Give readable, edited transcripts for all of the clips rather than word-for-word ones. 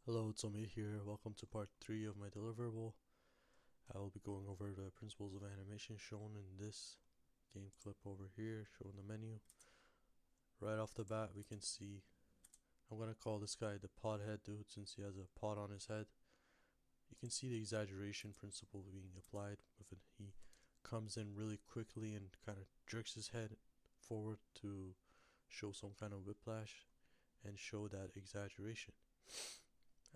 Hello, it's Omid here. Welcome to part 3 of my deliverable. I will be going over the principles of animation shown in this game clip over here, showing the menu. Right off the bat, we can see, I'm going to call this guy the pod head dude since he has a pod on his head. You can see the exaggeration principle being applied with it. He comes in really quickly and kind of jerks his head forward to show some kind of whiplash and show that exaggeration.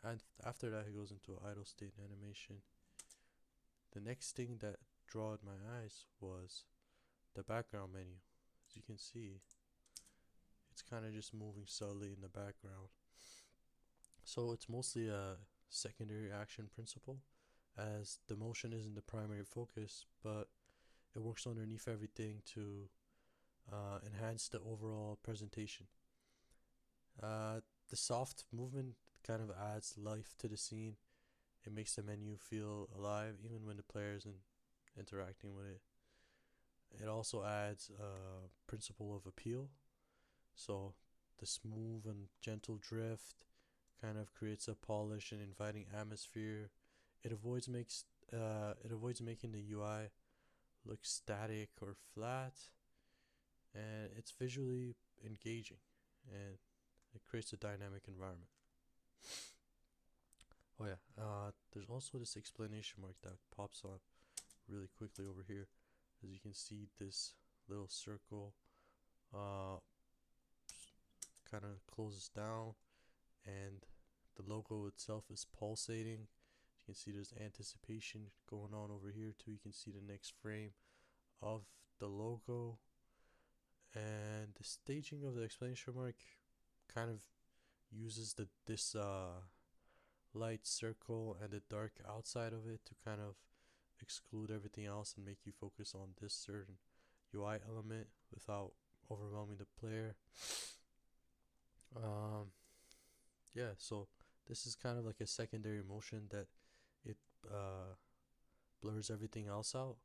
And after that, he goes into an idle state animation. The next thing that drawed my eyes was the background menu. As you can see, it's kind of just moving subtly in the background. So it's mostly a secondary action principle, as the motion isn't the primary focus, but it works underneath everything to enhance the overall presentation. The soft movement kind of adds life to the scene. It makes the menu feel alive even when the player isn't interacting with it. It also adds a principle of appeal. So the smooth and gentle drift kind of creates a polished and inviting atmosphere. It avoids making the UI look static or flat, and it's visually engaging, and it creates a dynamic environment. Oh yeah, there's also this explanation mark that pops up really quickly over here. As you can see, this little circle uh, kind of closes down, and the logo itself is pulsating. You can see there's anticipation going on over here too. You can see the next frame of the logo, and the staging of the exclamation mark kind of uses this light circle and the dark outside of it to kind of exclude everything else and make you focus on this certain UI element without overwhelming the player. Um, yeah, so this is kind of like a secondary motion that it uh, blurs everything else out,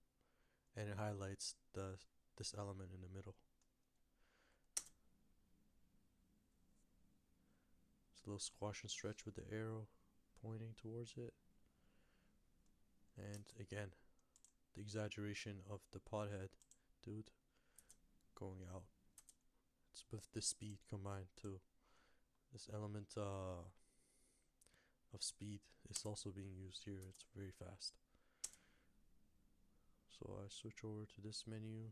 and it highlights this element in the middle. It's a little squash and stretch with the arrow pointing towards it, and again, the exaggeration of the podhead dude going out. It's with the speed combined too. This element of speed is also being used here. It's very fast. So I switch over to this menu,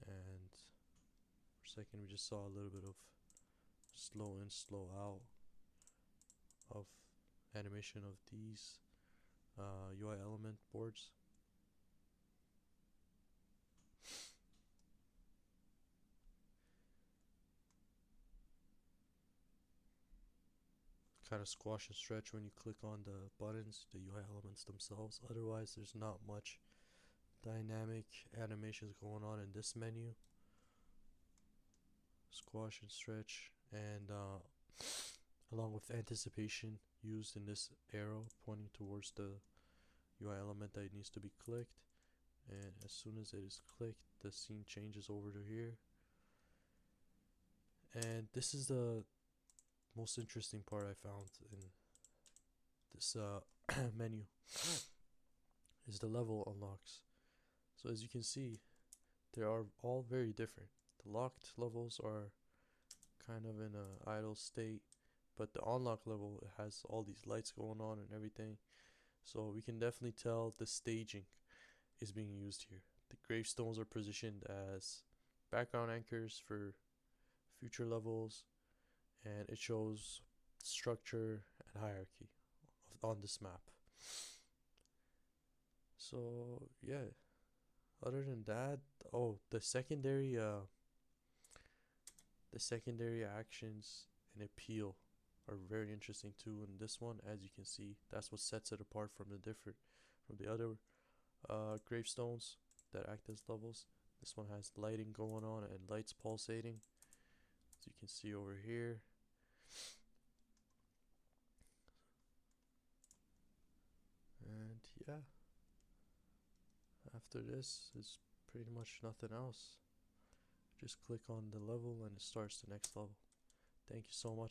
and for a second we just saw a little bit of slow in, slow out of animation of these UI element boards. Kind of squash and stretch when you click on the buttons, the UI elements themselves. Otherwise, there's not much dynamic animations going on in this menu. Squash and stretch, and along with anticipation used in this arrow pointing towards the UI element that needs to be clicked. And as soon as it is clicked, the scene changes over to here. And this is the most interesting part I found in this menu is the level unlocks. So as you can see, they are all very different. The locked levels are kind of in a idle state, but the unlock level has all these lights going on and everything. So we can definitely tell the staging is being used here. The gravestones are positioned as background anchors for future levels, and it shows structure and hierarchy on this map. So yeah, other than that, oh, the secondary actions and appeal are very interesting too in this one. As you can see, that's what sets it apart from the other gravestones that act as levels. This one has lighting going on and lights pulsating, as you can see over here. And yeah, after this is pretty much nothing else. Just click on the level and it starts the next level. Thank you so much.